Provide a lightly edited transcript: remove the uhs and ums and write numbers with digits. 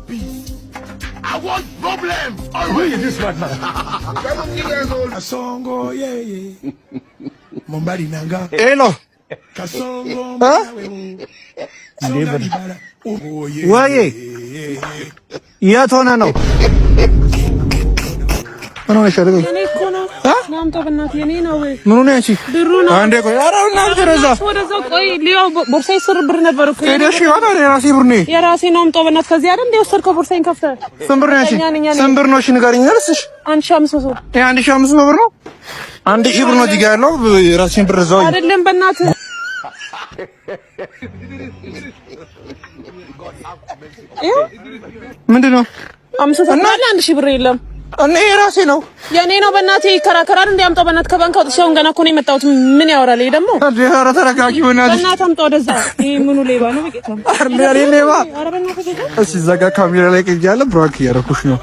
peace. I want problems. Always. This man. Kasongo, yeah. Mombari nanga. Hello. Kasongo. ወይ የት ሆነ ነው? ምን ሆነሽ አይደል? የኔ እኮ ነው። ናምጣው በእናትህ የኔ ነው። ምን ሆነ አንቺ? ብሩ ነው። አንዴ ቆይ። ኧረ እናንተ ወደዛ ቆይ። ሊያው ቦርሳዬ ስር ብር ነበር እኮ። ሄደሽ ይወጣ የራሴ ብር ነው። የራሴ ነው። አምጣው በእናትህ። ከዚህ አይደል እንደ ወሰድከው ቦርሳዬን ከፍተህ? ስንት ብር ነው አንቺ? ስንት ብር ነው? እሺ ንገሪኝ። እርስሽ 1500 ይሄ 1500 ብር ነው። 1000 ብር ነው እዚህ ጋር ያለው። የራሴን ብር እዛው አይደለም በእናትህ ምንድነው? 500 ብር አለ 1000 ብር የለም። እኔ የራሴ ነው የኔ ነው። በእናትህ ይከራከራል እንዴ? አምጣው በእናትህ። ከባንክ አውጥቼ አሁን ገና እኮ ነው የመጣሁት። ምን ያወራል ይሄ ደግሞ? ኧረ ተረጋጊ በእናትሽ። በእናትህ አምጣው ወደዛ። ይሄ ምኑ ሌባ ነው? በጌታ አረ ሌባ። እሺ እዛ ጋር ካሜራ ላይ ቀጃለ ብራክ ያረኩሽ ነው።